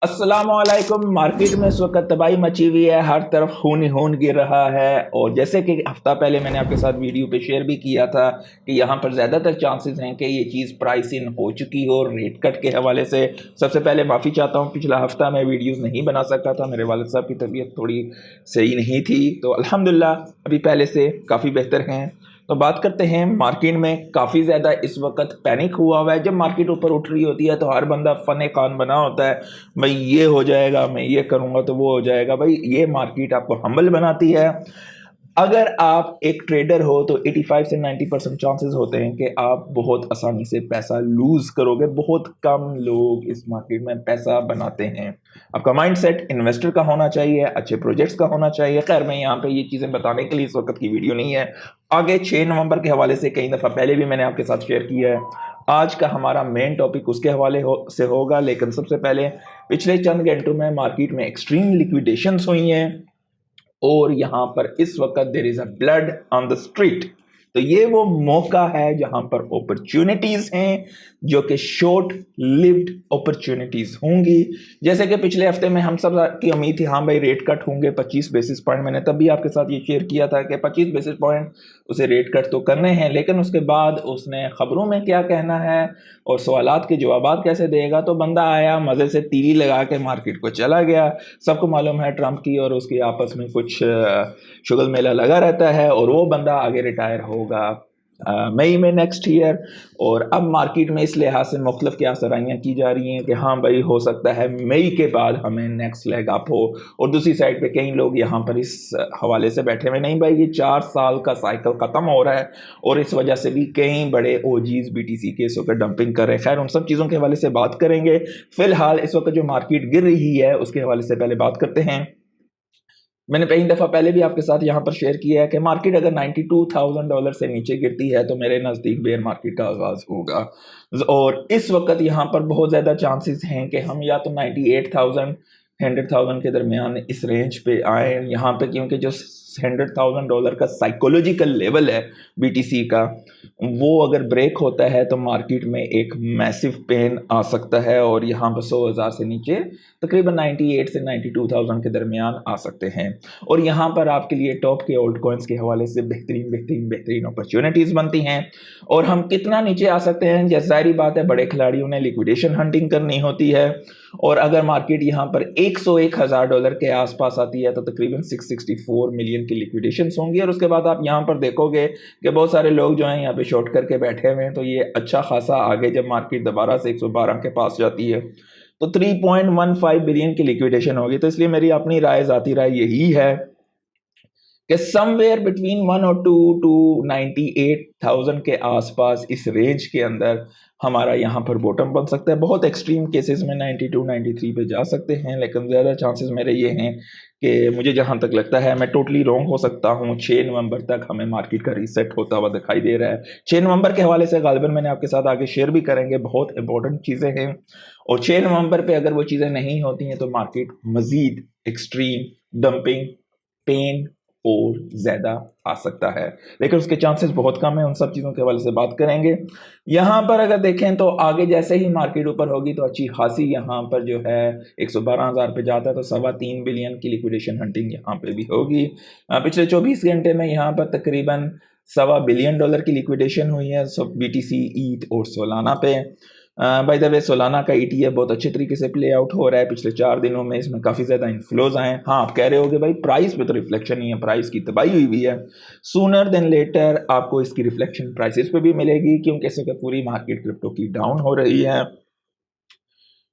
अस्सलामुअलैकुम। मार्केट में इस वक्त तबाही मची हुई है, हर तरफ खून ही खून गिर रहा है। और जैसे कि हफ्ता पहले मैंने आपके साथ वीडियो पे शेयर भी किया था कि यहाँ पर ज़्यादातर चांसेस हैं कि ये चीज़ प्राइस इन हो चुकी हो रेट कट के हवाले से। सबसे पहले माफ़ी चाहता हूँ, पिछला हफ्ता मैं वीडियोस नहीं बना सका था, मेरे वालिद साहब की तबीयत थोड़ी सही नहीं थी। तो अल्हम्दुलिल्लाह अभी पहले से काफ़ी बेहतर हैं। तो बात करते हैं, मार्केट में काफ़ी ज़्यादा इस वक्त पैनिक हुआ है। जब मार्केट ऊपर उठ रही होती है तो हर बंदा फन खान बना होता है, भाई ये हो जाएगा, मैं ये करूँगा तो वो हो जाएगा। भाई ये मार्केट आपको हम्बल बनाती है। अगर आप एक ट्रेडर हो तो 85 से 90% चांसेस होते हैं कि आप बहुत आसानी से पैसा लूज करोगे। बहुत कम लोग इस मार्केट में पैसा बनाते हैं। आपका माइंडसेट इन्वेस्टर का होना चाहिए, अच्छे प्रोजेक्ट्स का होना चाहिए। खैर मैं यहाँ पे ये चीज़ें बताने के लिए इस वक्त की वीडियो नहीं है। आगे 6 नवंबर के हवाले से कई दफ़ा पहले भी मैंने आपके साथ शेयर किया है। आज का हमारा मेन टॉपिक उसके हवाले से होगा, लेकिन सबसे पहले पिछले चंद घंटों में मार्केट में एक्सट्रीम लिक्विडेशंस हुई हैं और यहाँ पर इस वक्त there is a blood on the street. तो ये वो मौका है जहां पर अपॉर्चुनिटीज हैं जो कि शॉर्ट लिव्ड अपॉर्चुनिटीज होंगी। जैसे कि पिछले हफ्ते में हम सब की उम्मीद थी, हाँ भाई रेट कट होंगे 25 बेसिस पॉइंट। मैंने तब भी आपके साथ ये शेयर किया था कि 25 बेसिस पॉइंट उसे रेट कट तो करने हैं, लेकिन उसके बाद उसने खबरों में क्या कहना है और सवालात के जवाब कैसे देगा। तो बंदा आया, मज़े से तीली लगा के मार्केट को चला गया। सबको मालूम है ट्रंप की और उसकी आपस में कुछ शुगल मेला लगा रहता है और वो बंदा आगे रिटायर होगा मई में नेक्स्ट ईयर। और अब मार्केट में इस लिहाज से मुख्तलिफ क्या सराहियाँ की जा रही हैं कि हाँ भाई हो सकता है मई के बाद हमें नेक्स्ट लेग अप हो। और दूसरी साइड पे कई लोग यहाँ पर इस हवाले से बैठे हुए, नहीं भाई ये 4 साल का साइकिल ख़त्म हो रहा है और इस वजह से भी कई बड़े ओजीज BTC के इस वक्त डंपिंग कर रहे हैं। खैर उन सब चीज़ों के हवाले से बात करेंगे। फिलहाल इस वक्त जो मार्केट गिर रही है उसके हवाले से पहले बात करते हैं। मैंने कई दफ़ा पहले भी आपके साथ यहाँ पर शेयर किया है कि मार्केट अगर $92,000 से नीचे गिरती है तो मेरे नज़दीक बेयर मार्केट का आगाज़ होगा। और इस वक्त यहाँ पर बहुत ज़्यादा चांसेस हैं कि हम या तो 98,000 100,000 के दरमियान इस रेंज पे आए यहाँ पे, क्योंकि जो $100,000 का साइकोलॉजिकल लेवल है BTC का, वो अगर ब्रेक होता है तो मार्केट में एक मैसिव पेन आ सकता है और यहाँ पर 100,000 से नीचे तकरीबन 98 से 92,000 के दरमियान आ सकते हैं। और यहाँ पर आपके लिए टॉप के ओल्ड कॉइन्स के हवाले से बेहतरीन अपॉर्चुनिटीज़ बनती हैं। और हम कितना नीचे आ सकते हैं, जैसे सारी बात है बड़े खिलाड़ियों ने लिक्विडेशन हंटिंग करनी होती है। और अगर मार्केट यहाँ पर $101,000 के आसपास आती है तो तकरीबन 664 मिलियन की लिक्विडेशंस होंगी। और उसके बाद आप यहाँ पर देखोगे कि बहुत सारे लोग जो हैं यहाँ पे शॉर्ट करके बैठे हुए हैं। तो ये अच्छा खासा आगे जब मार्केट दोबारा से 112 के पास जाती है तो 3.15 बिलियन की लिक्विडेशन होगी। तो इसलिए मेरी अपनी राय, ज़ाती राय यही है कि समवेयर बिटवीन 102 टू 98,000 के आसपास इस रेंज के अंदर हमारा यहाँ पर बॉटम बन सकता है। बहुत एक्सट्रीम केसेस में 92 93 पे जा सकते हैं, लेकिन ज़्यादा चांसेस मेरे ये हैं कि मुझे जहाँ तक लगता है, मैं टोटली रॉन्ग हो सकता हूँ, 6 नवंबर तक हमें मार्केट का रीसेट होता हुआ दिखाई दे रहा है। 6 नवंबर के हवाले से गालिबन मैंने आपके साथ आगे शेयर भी करेंगे, बहुत इंपॉर्टेंट चीज़ें हैं। और 6 नवंबर पे अगर वो चीज़ें नहीं होती हैं तो मार्केट मज़ीद एक्सट्रीम डंपिंग पेन और ज़्यादा आ सकता है, लेकिन उसके चांसेस बहुत कम है। उन सब चीज़ों के हवाले से बात करेंगे। यहाँ पर अगर देखें तो आगे जैसे ही मार्केट ऊपर होगी तो अच्छी खासी यहाँ पर जो है 112,000 पे जाता है तो 3.25 बिलियन की लिक्विडेशन हंटिंग यहाँ पे भी होगी। पिछले 24 घंटे में यहाँ पर तकरीबन $1.25 बिलियन की लिक्विडेशन हुई है BTC, ईथ और सोलाना पे। बाय द वे सोलाना का ETF बहुत अच्छे तरीके से प्ले आउट हो रहा है। पिछले 4 दिनों में इसमें काफ़ी ज़्यादा इन्फ्लोज आए हैं। हाँ आप कह रहे होगे भाई प्राइस पे तो रिफ्लेक्शन नहीं है, प्राइस की तबाही हुई हुई है। सूनर देन लेटर आपको इसकी रिफ्लेक्शन प्राइसेस पे भी मिलेगी, क्योंकि इस वक्त पूरी मार्केट क्रिप्टो की डाउन हो रही है।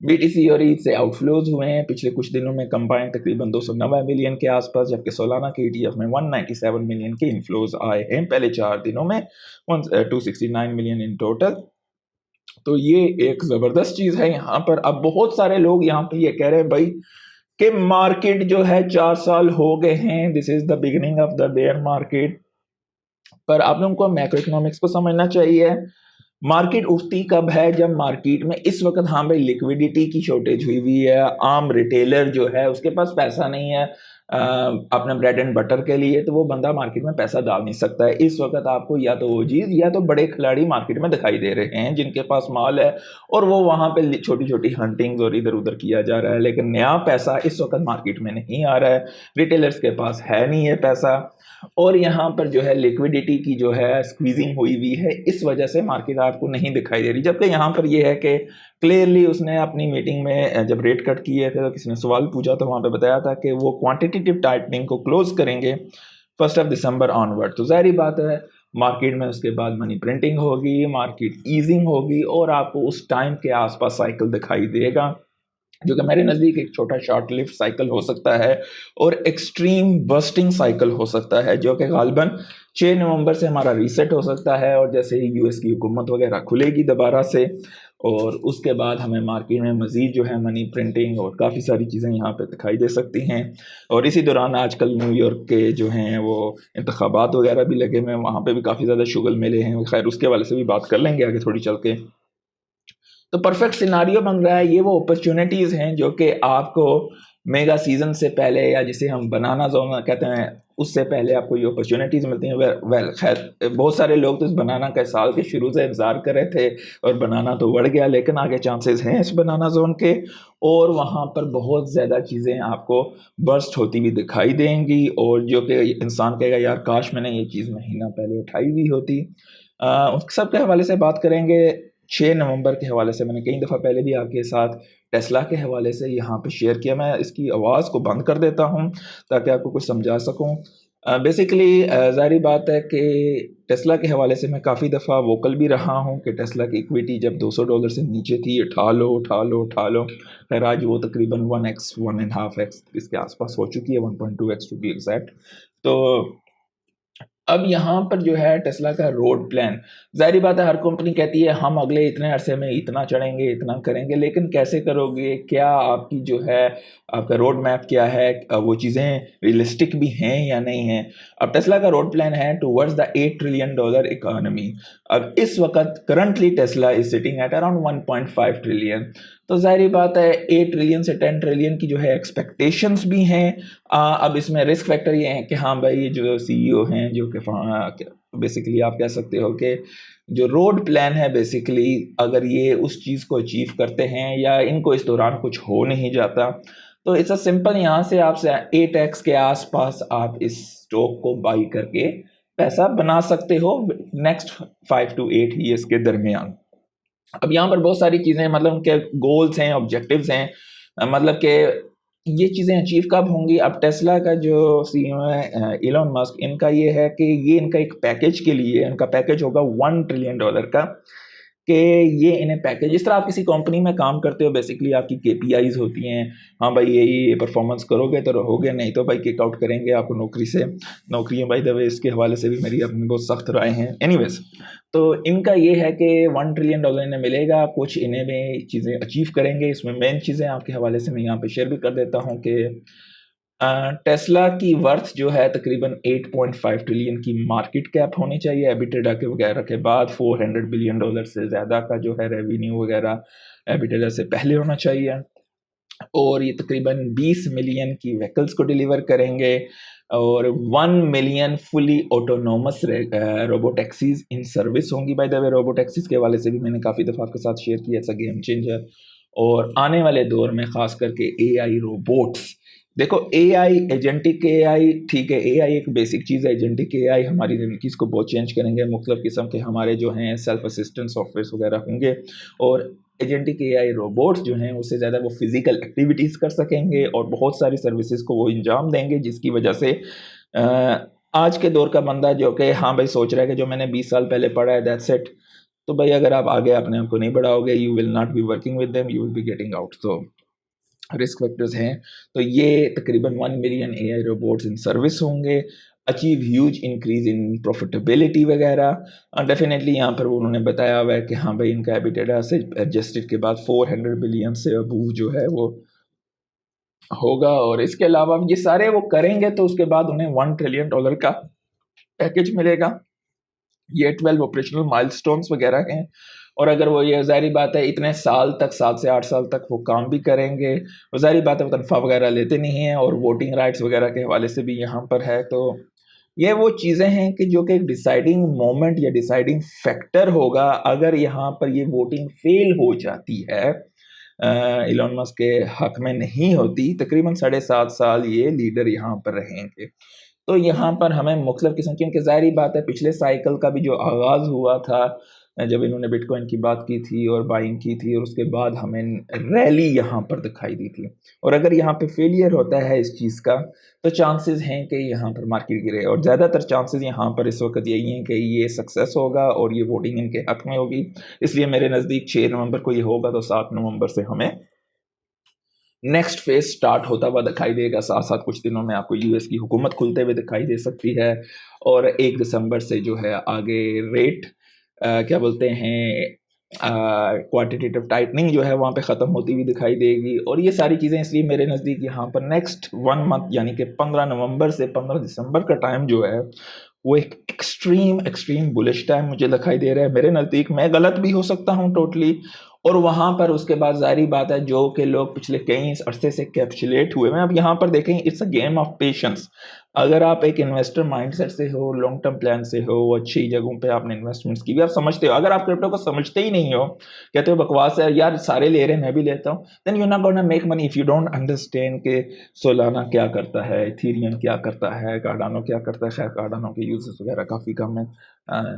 BTC और ईथ से आउटफ्लोज हुए हैं पिछले कुछ दिनों में कंबाइंड तकरीबन 290 मिलियन के आसपास, जबकि सोलाना के ETF में 197 मिलियन के इन्फ्लोज आए हैं पहले 4 दिनों में, 269 मिलियन इन टोटल। तो ये एक ज़बरदस्त चीज़ है यहाँ पर। अब बहुत सारे लोग यहाँ पे ये कह रहे हैं भाई कि मार्केट जो है 4 साल हो गए हैं, this is the beginning of the bear market. पर आप लोगों को मैक्रो इकोनॉमिक्स को समझना चाहिए। मार्केट उठती कब है, जब मार्केट में इस वक्त हाँ भाई लिक्विडिटी की शॉर्टेज हुई हुई है, आम रिटेलर जो है उसके पास पैसा नहीं है। अपने ब्रेड एंड बटर के लिए, तो वो बंदा मार्केट में पैसा डाल नहीं सकता है। इस वक्त आपको या तो वो चीज़ या तो बड़े खिलाड़ी मार्केट में दिखाई दे रहे हैं जिनके पास माल है और वो वहाँ पे छोटी छोटी हंटिंग्स और इधर उधर किया जा रहा है, लेकिन नया पैसा इस वक्त मार्केट में नहीं आ रहा है, रिटेलर्स के पास है नहीं है पैसा, और यहाँ पर जो है लिक्विडिटी की जो है स्क्वीजिंग हुई है, इस वजह से मार्केट आपको नहीं दिखाई दे रही। जबकि यहाँ पर ये है कि क्लियरली उसने अपनी मीटिंग में जब रेट कट किए थे तो किसी ने सवाल पूछा तो वहाँ पे बताया था कि वो क्वांटिटेटिव टाइटनिंग को क्लोज करेंगे 1 दिसंबर ऑनवर्ड। तो जाहिर बात है मार्केट में उसके बाद मनी प्रिंटिंग होगी, मार्केट ईजिंग होगी और आपको उस टाइम के आसपास साइकिल दिखाई देगा, जो कि मेरे नज़दीक एक छोटा शॉर्ट लिफ्ट साइकिल हो सकता है और एक्सट्रीम बस्टिंग साइकिल हो सकता है, जो कि गालिबन 6 नवंबर से हमारा रीसेट हो सकता है। और जैसे ही यूएस की हुकूमत वगैरह खुलेगी दोबारा से, और उसके बाद हमें मार्केट में मज़ीद जो है मनी प्रिंटिंग और काफ़ी सारी चीज़ें यहाँ पे दिखाई दे सकती हैं। और इसी दौरान आजकल न्यूयॉर्क के जो हैं वो इंतखाबात वगैरह भी लगे हुए हैं, वहाँ पे भी काफ़ी ज़्यादा शुगल मिले हैं। खैर उसके वाले से भी बात कर लेंगे आगे थोड़ी चल के। तो परफेक्ट सिनारियो बन रहा है। ये वो अपॉर्चुनिटीज़ हैं जो कि आपको मेगा सीज़न से पहले, या जिसे हम बनाना जोन कहते हैं, उससे पहले आपको ये अपॉर्चुनिटीज़ मिलती हैं। वेल खैर बहुत सारे लोग तो इस बनाना के साल के शुरू से इंतज़ार कर रहे थे और बनाना तो बढ़ गया, लेकिन आगे चांसेस हैं इस बनाना जोन के, और वहाँ पर बहुत ज़्यादा चीज़ें आपको बर्स्ट होती हुई दिखाई देंगी, और जो कि इंसान कहेगा यार काश मैंने ये चीज़ महीना पहले उठाई हुई होती। उस सब के हवाले से बात करेंगे। 6 नवंबर के हवाले से मैंने कई दफ़ा पहले भी आपके साथ टेस्ला के हवाले से यहाँ पे शेयर किया। मैं इसकी आवाज़ को बंद कर देता हूँ ताकि आपको कुछ समझा सकूँ। बेसिकली ज़ाहिर बात है कि टेस्ला के हवाले से मैं काफ़ी दफ़ा वोकल भी रहा हूँ कि टेस्ला की इक्विटी जब $200 से नीचे थी, उठा लो उठा लो उठा लो। खैर आज वो तकरीबन 1x 1.5x इसके आसपास हो चुकी है, 1.2x टू बी एग्जैक्ट। तो अब यहाँ पर जो है टेस्ला का रोड प्लान, ज़ाहिर बात है हर कंपनी कहती है हम अगले इतने अरसे में इतना चढ़ेंगे इतना करेंगे, लेकिन कैसे करोगे, क्या आपकी जो है आपका रोड मैप क्या है, वो चीज़ें रियलिस्टिक भी हैं या नहीं हैं। अब टेस्ला का रोड प्लान है टुवर्ड्स द $8 ट्रिलियन इकोनॉमी। अब इस वक्त currently Tesla is sitting at around 1.5 trillion. तो ज़ाहिर बात है 8 ट्रिलियन से 10 ट्रिलियन की जो है एक्सपेक्टेशंस भी हैं। अब इसमें रिस्क फैक्टर ये है कि हाँ भाई ये जो सीईओ हैं जो कि बेसिकली आप कह सकते हो कि जो रोड प्लान है बेसिकली अगर ये उस चीज़ को अचीव करते हैं या इनको इस दौरान कुछ हो नहीं जाता, तो इट्स अ सिंपल, यहाँ से आपसे 8x के आसपास आप इस स्टॉक को बाई करके पैसा बना सकते हो नेक्स्ट 5 to 8 ईयर्स के दरमियान। अब यहाँ पर बहुत सारी चीज़ें, मतलब उनके गोल्स हैं, ऑब्जेक्टिव्स हैं, मतलब कि ये चीज़ें अचीव कब होंगी। अब टेस्ला का जो सीईओ है इलॉन मस्क, इनका ये है कि ये इनका एक पैकेज के लिए, इनका पैकेज होगा $1 ट्रिलियन का, कि ये इन्हें पैकेज, जिस तरह आप किसी कंपनी में काम करते हो बेसिकली आपकी केपीआईज होती हैं, हाँ भाई ये परफॉर्मेंस करोगे तो रहोगे, नहीं तो भाई किक आउट करेंगे आपको नौकरी से। नौकरियाँ बाय द वे इसके हवाले से भी मेरी अपनी बहुत सख्त राय हैं। एनीवेज, तो इनका ये है कि $1 ट्रिलियन इन्हें मिलेगा, कुछ इन्हें भी चीज़ें अचीव करेंगे। इसमें मेन चीज़ें आपके हवाले से मैं यहाँ पे शेयर भी कर देता हूँ कि टेस्ला की वर्थ जो है तकरीबन 8.5 ट्रिलियन की मार्केट कैप होनी चाहिए, एबिटेडा के वगैरह के बाद $400 बिलियन से ज़्यादा का जो है रेवेन्यू वगैरह एबिटेडा से पहले होना चाहिए, और ये तकरीबन 20 मिलियन की व्हीकल्स को डिलीवर करेंगे, और 1 million fully autonomous robotaxis in service होंगी। बाय द वे रोबोटैक्सीज के हवाले से भी मैंने काफ़ी दफ़ा आपके साथ शेयर किया, इट्स अ गेम चेंजर। और आने वाले दौर में ख़ास करके एआई रोबोट्स, देखो एआई एजेंटिक एआई, ठीक है एआई एक बेसिक चीज़ है, एजेंटिक एआई हमारी ज़िंदगी को बहुत चेंज करेंगे, मुख्तलिफ़ किस्म के हमारे जो हैं सेल्फ असिस्टेंट सॉफ्टवेयर वगैरह होंगे, और एजेंटिक एआई रोबोट्स जो हैं उससे ज़्यादा वो फिज़िकल एक्टिविटीज़ कर सकेंगे और बहुत सारी सर्विसेज को वो अंजाम देंगे, जिसकी वजह से आज के दौर का बंदा जो कि हाँ भाई सोच रहा है कि जो मैंने 20 साल पहले पढ़ा है दैट्स इट, तो भाई अगर आप आगे अपने आप को नहीं बढ़ाओगे, you will not be working with them, you will be getting out. तो रिस्क फैक्टर्स हैं, तो ये तकरीबन 1 million AI robots in service होंगे, achieve huge increase in profitability वगैरह। डेफिनेटली यहाँ पर उन्होंने बताया हुआ है कि हाँ भाई इनका एबिटेडा से एडजस्टेड के बाद 400 बिलियन से अबूव जो है वो होगा, और इसके अलावा ये सारे वो करेंगे तो उसके बाद उन्हें $1 ट्रिलियन का पैकेज मिलेगा। ये 12 ऑपरेशनल माइलस्टोन्स वगैरह हैं, और अगर वो ये ज़ाहिर बात है इतने साल तक 7 से 8 साल तक वो काम भी करेंगे, वो ज़ाहिर बात है वो तनख्वाह वगैरह लेते नहीं हैं और वोटिंग राइट्स वगैरह के हवाले से भी यहाँ पर है। तो ये वो चीज़ें हैं कि जो कि एक डिसाइडिंग मोमेंट या डिसाइडिंग फैक्टर होगा अगर यहाँ पर ये वोटिंग फेल हो जाती है, इलॉन मस्क के हक में नहीं होती, तकरीबन 7.5 साल ये लीडर यहाँ पर रहेंगे। तो यहाँ पर हमें मुख्तलिफ किस्म की, क्योंकि ज़ाहिर बात है पिछले साइकिल का भी जो आगाज़ हुआ था जब इन्होंने बिटकॉइन की बात की थी और बाइंग की थी और उसके बाद हमें रैली यहाँ पर दिखाई दी थी, और अगर यहाँ पे फेलियर होता है इस चीज़ का तो चांसेस हैं कि यहाँ पर मार्केट गिरे, और ज़्यादातर चांसेस यहाँ पर इस वक्त यही हैं कि ये सक्सेस होगा और ये वोटिंग इनके हक में होगी। इसलिए मेरे नज़दीक 6 नवंबर को ये होगा, तो 7 नवंबर से हमें नेक्स्ट फेज स्टार्ट होता हुआ दिखाई देगा। साथ साथ कुछ दिनों में आपको यूएस की हुकूमत खुलते हुए दिखाई दे सकती है, और 1 दिसंबर से जो है आगे रेट क्या बोलते हैं क्वांटिटेटिव टाइटनिंग जो है वहाँ पे ख़त्म होती हुई दिखाई देगी। और ये सारी चीज़ें इसलिए मेरे नज़दीक यहाँ पर नेक्स्ट 1 मंथ यानी कि 15 नवंबर से 15 दिसंबर का टाइम जो है वो एक एक्सट्रीम बुलिश टाइम मुझे दिखाई दे रहा है मेरे नज़दीक। मैं गलत भी हो सकता हूँ टोटली, और वहाँ पर उसके बाद ज़ाहिर बात है जो कि लोग पिछले कई अरसे से कैप्चुलेट हुए हैं। अब यहाँ पर देखें, it's a game of patience. अगर आप एक इन्वेस्टर माइंडसेट से हो, लॉन्ग टर्म प्लान से हो, अच्छी जगहों पे आपने इन्वेस्टमेंट्स की भी, आप समझते हो। अगर आप क्रिप्टो को समझते ही नहीं हो, कहते हो बकवास है यार, सारे ले रहे हैं मैं भी लेता हूँ, then you not gonna make money if you don't understand कि सोलाना क्या करता है, इथेरियम क्या करता है, कार्डानो क्या करता है। खैर कार्डानो के यूजेस वगैरह काफ़ी कम है,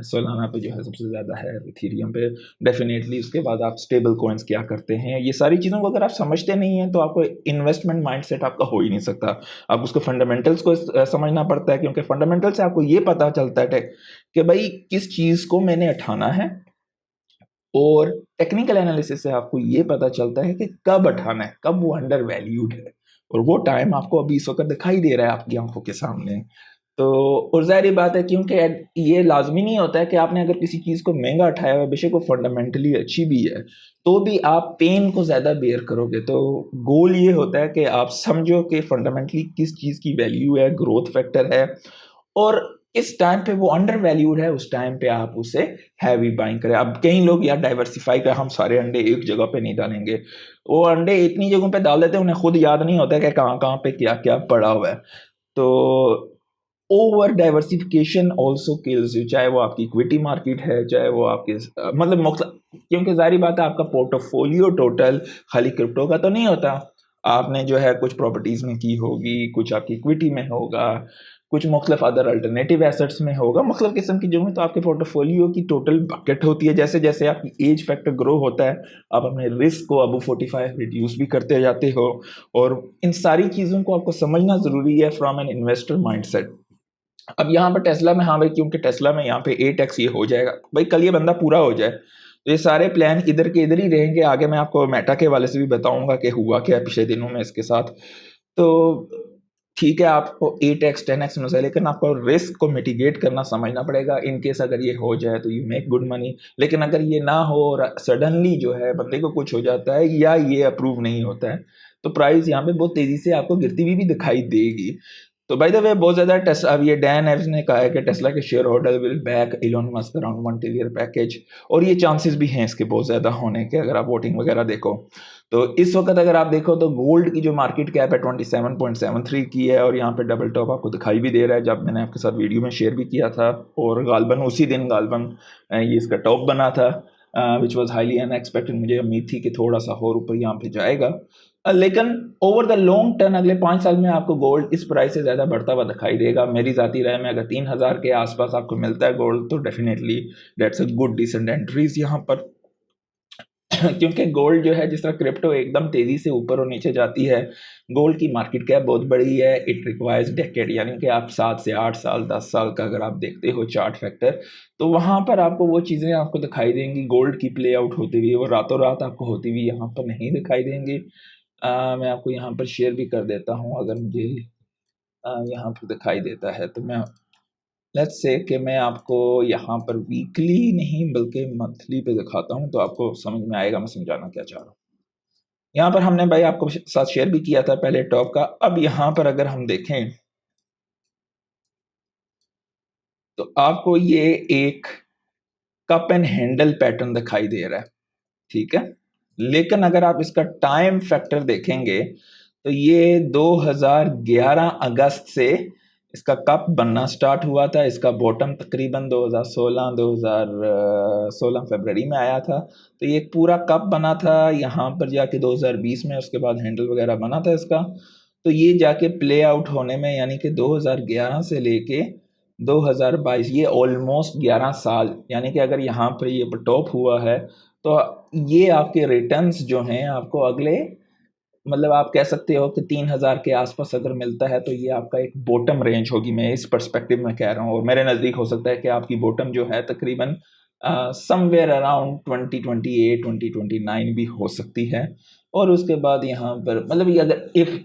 सोलाना पे जो है सबसे ज़्यादा है, इथेरियम पे डेफिनेटली। उसके बाद आप स्टेबल कॉइन्स क्या करते हैं, ये सारी चीज़ों को अगर आप समझते नहीं हैं तो आपको इन्वेस्टमेंट माइंडसेट आपका हो ही नहीं सकता। आप उसको फंडामेंटल्स को समझना पड़ता है, क्योंकि फंडामेंटल से आपको ये पता चलता है कि भाई किस चीज़ को मैंने उठाना है, और टेक्निकल एनालिसिस से आपको ये पता चलता है कि कब उठाना है, कब वो अंडर वैल्यूड है, और वो टाइम आपको अभी इस वक्त दिखाई दे रहा है आपकी आंखों के सामने। तो और ज़ाहिर बात है, क्योंकि ये लाजमी नहीं होता है कि आपने अगर किसी चीज़ को महंगा उठाया हुआ, बेशक वो फंडामेंटली अच्छी भी है, तो भी आप पेन को ज़्यादा बेयर करोगे। तो गोल ये होता है कि आप समझो कि फंडामेंटली किस चीज़ की वैल्यू है, ग्रोथ फैक्टर है, और इस टाइम पे वो अंडर वैल्यूड है, उस टाइम पे आप उसे हैवी बाइंग करें। अब कई लोग यार डाइवर्सिफाई कर, हम सारे अंडे एक जगह पे नहीं डालेंगे, वो अंडे इतनी जगहों पे डाल देते हैं उन्हें खुद याद नहीं होता कि कहाँ कहाँ पे क्या क्या पड़ा हुआ है। तो over diversification also kills you, चाहे वो आपकी इक्विटी मार्केट है, चाहे वो आपके क्योंकि जारी बात है आपका पोर्टफोलियो टोटल खाली क्रिप्टो का तो नहीं होता। आपने जो है कुछ प्रॉपर्टीज़ में की होगी, कुछ आपकी इक्विटी में होगा, कुछ मुख्तलिफ अदर अल्टरनेटिव एसेट्स में होगा, मुख्तलिफ किस्म की जो है। तो आपके पोर्टफोलियो की टोटल बकेट होती है। जैसे जैसे आपकी एज फैक्टर ग्रो होता है, आप अपने रिस्क को अबव 45 रिड्यूस भी करते जाते हो, और इन सारी चीज़ों को आपको समझना ज़रूरी है फ्रॉम एन इन्वेस्टर माइंडसेट। अब यहाँ पर टेस्ला में, हाँ भाई, क्योंकि टेस्ला में यहाँ पे 8x ये हो जाएगा भाई, कल ये बंदा पूरा हो जाए तो ये सारे प्लान इधर के इधर ही रहेंगे। आगे मैं आपको मेटा के वाले से भी बताऊंगा कि हुआ क्या पिछले दिनों में इसके साथ। तो ठीक है, आपको 8x 10x में से, लेकिन आपको रिस्क को मिटिगेट करना समझना पड़ेगा। इन केस अगर ये हो जाए तो यू मेक गुड मनी, लेकिन अगर ये ना हो और सडनली जो है बंदे को कुछ हो जाता है या ये अप्रूव नहीं होता है, तो प्राइस यहाँ पे बहुत तेज़ी से आपको गिरती हुई भी दिखाई देगी। तो बाय द वे बहुत ज़्यादा टेस्ला, अब ये डैन एव्स ने कहा है कि टेस्ला के share holder will back Elon Musk around 1 trillion package, और ये चांसेस भी हैं इसके बहुत ज़्यादा होने के, अगर आप वोटिंग वगैरह देखो। तो इस वक्त अगर आप देखो तो गोल्ड की जो मार्केट कैप है 27.73 की है, और यहाँ पे डबल टॉप आपको दिखाई भी दे रहा है, जब मैंने आपके साथ वीडियो में शेयर भी किया था, और गालबन उसी दिन गालबन ये इसका टॉप बना था, विच वॉज हाईली अनएक्सपेक्टेड। मुझे उम्मीद थी कि थोड़ा सा और ऊपर यहाँ पे जाएगा, लेकिन ओवर द लॉन्ग टर्म अगले 5 साल में आपको गोल्ड इस प्राइस से ज़्यादा बढ़ता हुआ दिखाई देगा। मेरी ज़ाती राय में अगर 3000 के आसपास आपको मिलता है गोल्ड, तो definitely that's a good decent entries यहाँ पर। क्योंकि गोल्ड जो है, जिस तरह क्रिप्टो एकदम तेज़ी से ऊपर और नीचे जाती है, गोल्ड की मार्केट कैप बहुत बड़ी है। इट रिक्वायर्स डेकेड, यानी कि आप 7 से 8 साल 10 साल का अगर आप देखते हो चार्ट फैक्टर, तो वहाँ पर आपको वो चीज़ें आपको दिखाई देंगी गोल्ड की प्ले आउट होती हुई, वो रातों रात आपको होती हुई यहाँ पर नहीं दिखाई देंगी। मैं आपको यहाँ पर शेयर भी कर देता हूँ, अगर मुझे यहाँ पर दिखाई देता है तो मैं, लेट्स से कि मैं आपको यहाँ पर वीकली नहीं बल्कि मंथली पे दिखाता हूँ, तो आपको समझ में आएगा मैं समझाना क्या चाह रहा हूँ। यहाँ पर हमने भाई आपको साथ शेयर भी किया था पहले टॉप का। अब यहाँ पर अगर हम देखें तो आपको ये एक कप एंड हैंडल पैटर्न दिखाई दे रहा है, ठीक है। लेकिन अगर आप इसका टाइम फैक्टर देखेंगे तो ये 2011 अगस्त से इसका कप बनना स्टार्ट हुआ था। इसका बॉटम तकरीबन 2016 फरवरी में आया था। तो ये एक पूरा कप बना था यहाँ पर जाके 2020 में, उसके बाद हैंडल वगैरह बना था इसका। तो ये जाके प्ले आउट होने में यानी कि 2011 से लेके 2022 ये ऑलमोस्ट 11 साल, यानी कि अगर यहाँ पर ये टॉप हुआ है तो ये आपके रिटर्न्स जो हैं आपको अगले, मतलब आप कह सकते हो कि 3000 के आसपास अगर मिलता है तो ये आपका एक बॉटम रेंज होगी। मैं इस पर्सपेक्टिव में कह रहा हूँ, और मेरे नज़दीक हो सकता है कि आपकी बॉटम जो है तकरीबन समवेयर अराउंड 2028 2029 भी हो सकती है। और उसके बाद यहाँ पर मतलब ये अगर इफ़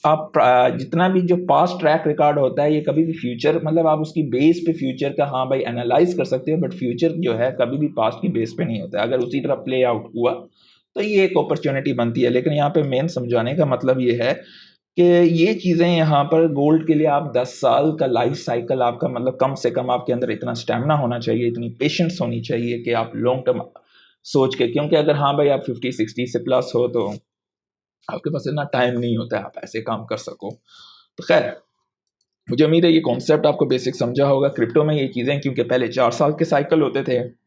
आप जितना भी जो पास्ट ट्रैक रिकॉर्ड होता है ये कभी भी फ्यूचर, मतलब आप उसकी बेस पे फ्यूचर का हाँ भाई एनालाइज कर सकते हो, बट फ्यूचर जो है कभी भी पास्ट की बेस पे नहीं होता है। अगर उसी तरह प्ले आउट हुआ तो ये एक अपॉर्चुनिटी बनती है। लेकिन यहाँ पे मेन समझाने का मतलब ये है कि ये चीज़ें यहाँ पर गोल्ड के लिए आप 10 साल का लाइफ साइकिल आपका, मतलब कम से कम आपके अंदर इतना स्टेमिना होना चाहिए, इतनी पेशेंस होनी चाहिए कि आप लॉन्ग टर्म सोच के, क्योंकि अगर हाँ भाई आप 50-60 से प्लस हो तो आपके पास इतना टाइम नहीं होता है आप ऐसे काम कर सको। तो खैर मुझे उम्मीद है ये कॉन्सेप्ट आपको बेसिक समझा होगा। क्रिप्टो में ये चीज़ें क्योंकि पहले 4 साल के साइकिल होते थे,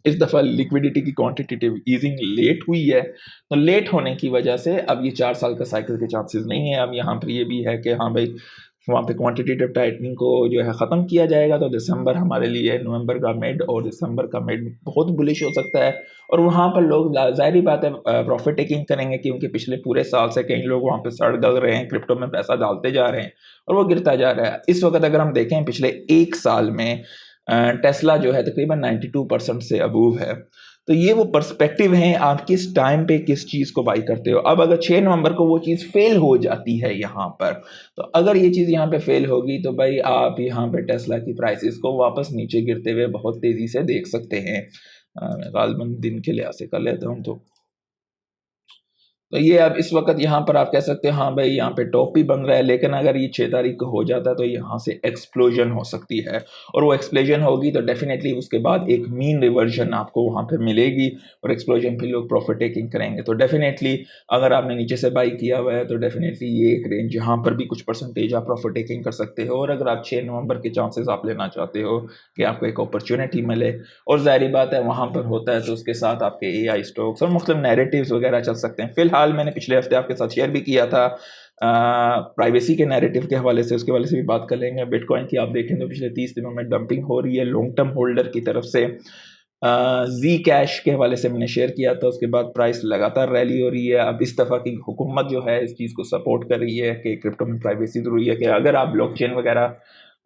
इस दफ़ा लिक्विडिटी की क्वांटिटेटिव ईजिंग लेट हुई है, तो लेट होने की वजह से अब ये 4 साल का साइकिल के चांसेस नहीं है। अब यहाँ पर ये भी है कि हाँ भाई वहाँ पे क्वांटिटेटिव टाइटनिंग को जो है ख़त्म किया जाएगा, तो दिसंबर हमारे लिए, नवंबर का मिड और दिसंबर का मिड बहुत बुलिश हो सकता है। और वहाँ पर लोग ज़ाहिर बात है प्रॉफिट टेकिंग करेंगे, क्योंकि पिछले पूरे साल से कई लोग वहाँ पे सड़ गल रहे हैं, क्रिप्टो में पैसा डालते जा रहे हैं और वो गिरता जा रहा है। इस वक्त अगर हम देखें पिछले 1 साल में टेस्ला जो है तकरीबन 92% से अबूव है। तो ये वो पर्सपेक्टिव हैं, आप किस टाइम पे किस चीज़ को बाई करते हो। अब अगर 6 नवंबर को वो चीज़ फेल हो जाती है यहाँ पर, तो अगर ये चीज़ यहाँ पे फेल होगी तो भाई आप यहाँ पे टेस्ला की प्राइसेस को वापस नीचे गिरते हुए बहुत तेज़ी से देख सकते हैं। गालबन दिन के लिहाज से कर लेता हूँ तो ये अब इस वक्त यहाँ पर आप कह सकते हैं हाँ भाई यहाँ पे टॉप भी बन रहा है, लेकिन अगर ये 6 तारीख को हो जाता है तो यहाँ से एक्सप्लोजन हो सकती है। और वो एक्सप्लोजन होगी तो डेफिनेटली उसके बाद एक मीन रिवर्जन आपको वहाँ पे मिलेगी, और एक्सप्लोजन पे लोग प्रॉफिट टेकिंग करेंगे। तो डेफिनेटली अगर आपने नीचे से बाई किया हुआ है तो डेफिनेटली ये एक रेंज यहाँ पर भी कुछ परसेंटेज आप प्रॉफिट टेकिंग कर सकते हो। और अगर आप 6 नवंबर के चांसेस आप लेना चाहते हो कि आपको एक अपॉर्चुनिटी मिले, और जाहिर बात है वहाँ पर होता है तो उसके साथ आपके AI स्टॉक्स और मुख्तलिफ नैरेटिव्स वगैरह चल सकते हैं। फिलहाल मैंने पिछले हफ्ते आपके साथ शेयर भी किया था प्राइवेसी के नैरेटिव के हवाले से, उसके हवाले से भी बात कर लेंगे। बिटकॉइन की आप देखें तो पिछले 30 दिनों में डंपिंग हो रही है लॉन्ग टर्म होल्डर की तरफ से। जी कैश के हवाले से मैंने शेयर किया था, उसके बाद प्राइस लगातार रैली हो रही है। अब इस दफ़ा की हुकूमत जो है इस चीज़ को सपोर्ट कर रही है कि क्रिप्टो में प्राइवेसी ज़रूरी है, कि अगर आप ब्लॉकचेन वगैरह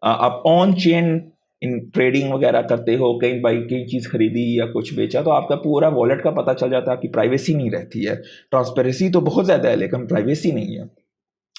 आप ऑन चेन इन ट्रेडिंग वगैरह करते हो, कहीं बाई कई चीज़ खरीदी या कुछ बेचा, तो आपका पूरा वॉलेट का पता चल जाता है, आपकी प्राइवेसी नहीं रहती है। ट्रांसपेरेंसी तो बहुत ज़्यादा है लेकिन प्राइवेसी नहीं है।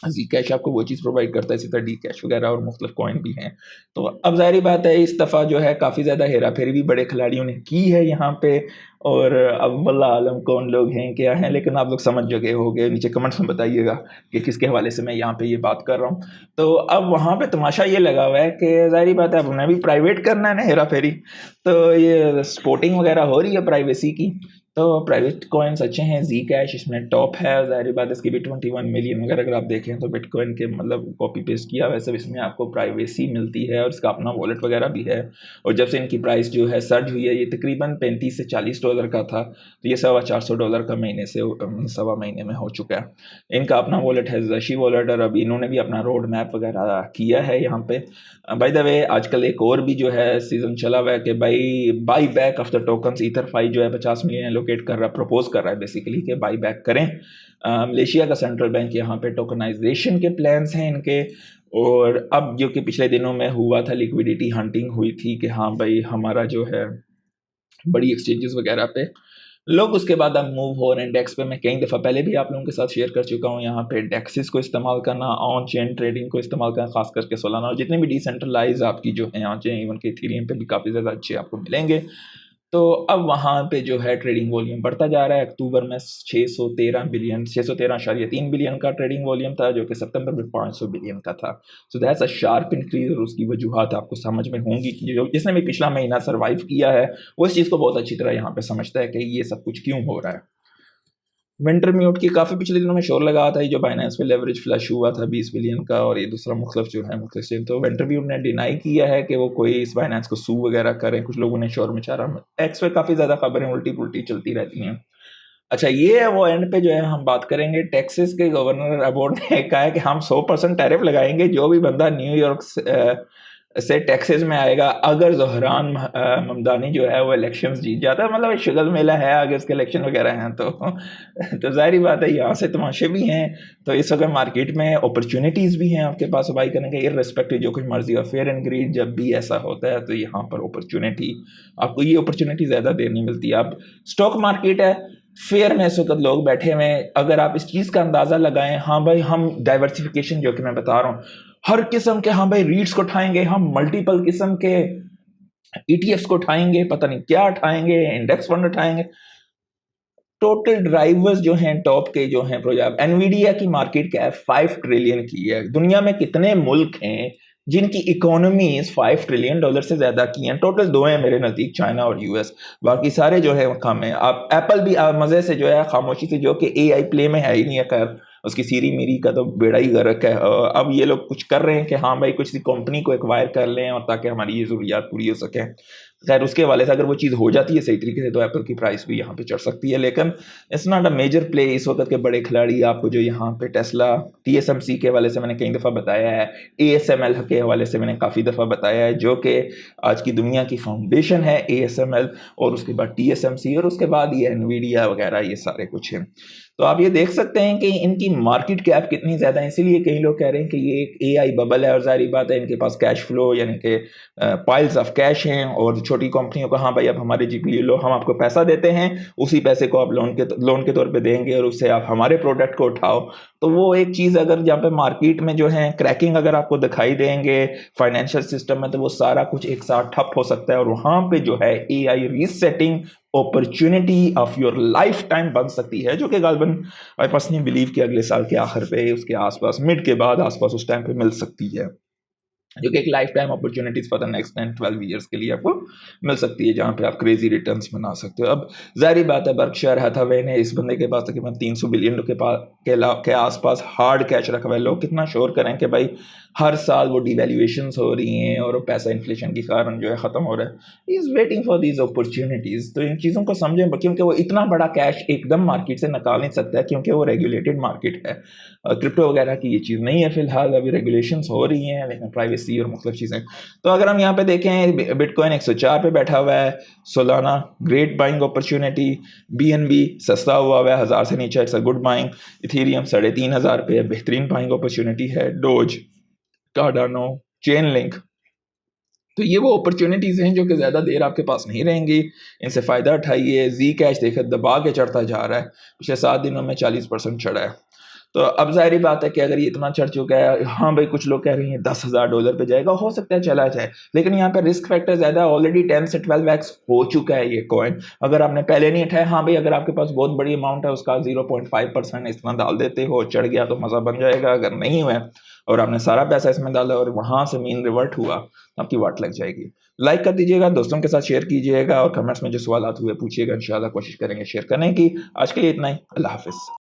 जी कैश आपको वो चीज़ प्रोवाइड करता है, इसी तरह डी कैश वगैरह और मुख्तलिफ कॉइन भी हैं। तो अब ज़ाहिर बात है इस दफ़ा जो है काफ़ी ज़्यादा हेरा फेरी भी बड़े खिलाड़ियों ने की है यहाँ पे, और अब वल्लाह आलम कौन लोग हैं क्या हैं, लेकिन आप लोग समझ गए होंगे। नीचे कमेंट्स में बताइएगा कि किसके हवाले से मैं यहाँ पे ये बात कर रहा हूँ। तो अब वहाँ पे तमाशा ये लगा हुआ है कि ज़ाहिर बात है अब उन्हें भी प्राइवेट करना है ना हेरा फेरी, तो ये स्पोर्टिंग वगैरह हो रही है प्राइवेसी की। तो प्राइवेट कॉइन्स अच्छे हैं, जी कैश इसमें टॉप है, ज़ाहिर बात इसकी भी 21 मिलियन वगैरह अगर आप देखें तो बिटकॉइन के मतलब कॉपी पेस्ट किया वैसे इसमें आपको प्राइवेसी मिलती है और इसका अपना वॉलेट वगैरह भी है। और जब से इनकी प्राइस जो है सर्ज हुई है, ये तकरीबन $35 से $40 का था, तो ये $450 का महीने से सवा महीने में हो चुका है। इनका अपना वॉलेट है ज़शी वॉलेट, और अभी इन्होंने भी अपना रोड मैप वगैरह किया है यहाँ पे। बाय द वे आजकल एक और भी जो है सीज़न चला हुआ है कि buyback of the tokens, EtherFi जो है 50 मिलियन एलोकेट कर रहा है, प्रपोज कर रहा है बेसिकली कि बाई बैक करें। मलेशिया का सेंट्रल बैंक यहाँ पे टोकनाइजेशन के प्लान्स हैं इनके। और अब जो कि पिछले दिनों में हुआ था लिक्विडिटी हंटिंग हुई थी कि हाँ भाई हमारा जो है बड़ी एक्सचेंजेस वगैरह पे लोग उसके बाद अब मूव हो रहे हैं डेक्स पे। मैं कई दफ़ा पहले भी आप लोगों के साथ शेयर कर चुका हूँ यहाँ पे डेक्सिस को इस्तेमाल करना, ऑन चेन ट्रेडिंग को इस्तेमाल करना, खास करके सोलाना, और जितने भी डिसेंट्रलाइज आपकी जो है ऑन चेन, इवन के इथेरियम पे भी काफ़ी ज़्यादा अच्छे आपको मिलेंगे। तो अब वहाँ पे जो है ट्रेडिंग वॉल्यूम बढ़ता जा रहा है। अक्टूबर में 613 बिलियन 613.3 बिलियन का ट्रेडिंग वॉल्यूम था, जो कि सितंबर में 500 बिलियन का था। So that's a sharp increase, और उसकी वजूहत आपको समझ में होंगी कि जो जिसने भी पिछला महीना सर्वाइव किया है वो इस चीज़ को बहुत अच्छी तरह यहाँ पे समझता है कि ये सब कुछ क्यों हो रहा है। विंटर म्यूट की काफ़ी पिछले दिनों में शोर लगा था, ये जो बाइनेंस पे लेवरेज फ्लश हुआ था 20 बिलियन का, और ये दूसरा मुख्तलिफ जो है मुख्तलिफ, तो विंटर म्यूट ने डिनाई किया है कि वो कोई इस बाइनेंस को सू वगैरह करें। कुछ लोगों ने शोर मचा रहा, एक्स पे काफ़ी ज़्यादा खबरें उल्टी पुल्टी चलती रहती हैं। अच्छा, ये है वो एंड पे जो है हम बात करेंगे। टेक्सास के गवर्नर अबोट ने कहा है कि हम 100% टैरिफ लगाएंगे जो भी बंदा न्यूयॉर्क से टेक्सास में आएगा अगर ज़ोहरान ममदानी जो है वो इलेक्शंस जीत जाता है। मतलब शुगल मेला है, अगर इसके इलेक्शन वगैरह हैं तो ज़ाहिर बात है यहाँ से तमाशे भी हैं। तो इस वक्त मार्केट में अपॉर्चुनिटीज़ भी हैं आपके पास बाई करने के, इर्रेस्पेक्टिव जो कुछ मर्जी हो। फेयर एंड ग्रीड जब भी ऐसा होता है तो यहाँ पर अपॉर्चुनिटी, आपको ये अपॉर्चुनिटी ज़्यादा देर नहीं मिलती। अब स्टॉक मार्केट है, फेयर में इस वक्त लोग बैठे हुए हैं। अगर आप इस चीज़ का अंदाज़ा लगाएं, हाँ भाई हम डाइवर्सिफिकेशन जो कि मैं बता रहा हूँ, हर किस्म के, हाँ भाई रीट्स को उठाएंगे, हम मल्टीपल किस्म के ईटीएफ्स को उठाएंगे, पता नहीं क्या उठाएंगे, इंडेक्स फंड उठाएंगे। टोटल ड्राइवर्स जो हैं टॉप के जो हैं प्रोजेक्ट, एनवीडिया की मार्केट कैप 5 ट्रिलियन की है। दुनिया में कितने मुल्क हैं जिनकी इकोनॉमीज 5 ट्रिलियन डॉलर से ज्यादा की हैं? टोटल दो हैं मेरे नज़दीक, चाइना और यूएस। बाकी सारे जो है कम है। आप एप्पल भी आप मजे से जो है खामोशी से, जो कि एआई प्ले में है ही नहीं है, खैर उसकी सीरी मीरी का तो बेड़ा ही गर्क है। अब ये लोग कुछ कर रहे हैं कि हाँ भाई कुछ कंपनी को एक्वायर कर लें और ताकि हमारी ये जरूरियात पूरी हो सके। खैर उसके वाले से अगर वो चीज़ हो जाती है सही तरीके से तो एप्पल की प्राइस भी यहाँ पे चढ़ सकती है, लेकिन it's not a major play. इस वक्त के बड़े खिलाड़ी आपको जो यहाँ पे टेस्ला, टीएसएमसी के हवाले से मैंने कई दफ़ा बताया है, एएसएमएल के हवाले से मैंने काफ़ी दफ़ा बताया है, जो कि आज की दुनिया की फाउंडेशन है एएसएमएल, और उसके बाद टीएसएमसी, और उसके बाद ये एनवीडिया वगैरह, ये सारे कुछ हैं। तो आप ये देख सकते हैं कि इनकी मार्केट कैप कितनी ज़्यादा है। इसीलिए कई लोग कह रहे हैं कि ये एक एआई बबल है, और जारी बात है इनके पास कैश फ्लो यानी कि पाइल्स ऑफ कैश हैं, और छोटी कंपनियों को हाँ भाई अब हमारे जीपीयू लो, हम आपको पैसा देते हैं, उसी पैसे को आप लोन के तौर पे देंगे और उससे आप हमारे प्रोडक्ट को उठाओ। तो वो एक चीज़ अगर जहाँ पे मार्केट में जो है क्रैकिंग अगर आपको दिखाई देंगे फाइनेंशियल सिस्टम में, तो वो सारा कुछ एक साथ ठप हो सकता है, और वहाँ पे जो है AI resetting opportunity of your life time बन सकती है, जो कि गालबन आई पर्सनली बिलीव कि अगले साल के आखिर पे, उसके आसपास, मिड के बाद आसपास उस टाइम पे मिल सकती है, जो कि एक life time opportunities for the next 10-12 years के लिए आपको मिल सकती है, जहाँ पे आप क्रेजी रिटर्न्स बना सकते हो। अब जाहिर बात है बर्कशायर हैथवे ने, इस बंदे के पास तकरीबन 300 बिलियन के आसपास हार्ड कैश रखा हुआ है। लोग कितना शोर करें कि भाई हर साल वो डिवेल्यूएशंस हो रही हैं और पैसा इन्फ्लेशन के कारण जो है ख़त्म हो रहा है। Is waiting for these opportunities. तो इन चीज़ों को समझें, क्योंकि वो इतना बड़ा कैश एकदम मार्केट से निकाल नहीं सकता है, क्योंकि वो रेगुलेटेड मार्केट है। क्रिप्टो वगैरह की ये चीज़ नहीं है फिलहाल, अभी रेगुलेशंस हो रही हैं, लेकिन प्राइवेसी और मुख्तलिफ चीज़ें। तो अगर हम यहाँ पे देखें, बिटकॉइन 104 पे बैठा हुआ है, Solana great buying opportunity, BNB सस्ता हुआ है 1000 से नीचे, it's a good buying. Ethereum 3500 पे बेहतरीन बाइंग अपॉर्चुनिटी है। डोज, कार्डानो, चेन लिंक, तो ये वो अपॉर्चुनिटीज़ हैं जो कि ज़्यादा देर आपके पास नहीं रहेंगी, इनसे फ़ायदा उठाइए। जी कैश देखिए दबा के चढ़ता जा रहा है, पिछले 7 दिनों में 40% चढ़ा है। तो अब ज़ाहिर बात है कि अगर ये इतना चढ़ चुका है, हाँ भाई कुछ लोग कह रहे हैं $10,000 पे जाएगा, हो सकता है चला जाए, लेकिन यहाँ पे रिस्क फैक्टर ज़्यादा है। ऑलरेडी 10 से 12x हो चुका है ये कॉइन। अगर आपने पहले नहीं उठाया, हाँ भाई अगर आपके पास बहुत बड़ी अमाउंट है, उसका 0.5% इतना डाल देते हो, चढ़ गया तो मज़ा बन जाएगा। अगर नहीं हुआ और आपने सारा पैसा इसमें डाला और वहाँ से मीन रिवर्ट हुआ, तो आपकी वाट लग जाएगी। लाइक कर दीजिएगा, दोस्तों के साथ शेयर कीजिएगा, और कमेंट्स में जो सवाल हुए पूछिएगा, इंशाल्लाह कोशिश करेंगे शेयर करने की। आज के लिए इतना ही, अल्लाह हाफिज़।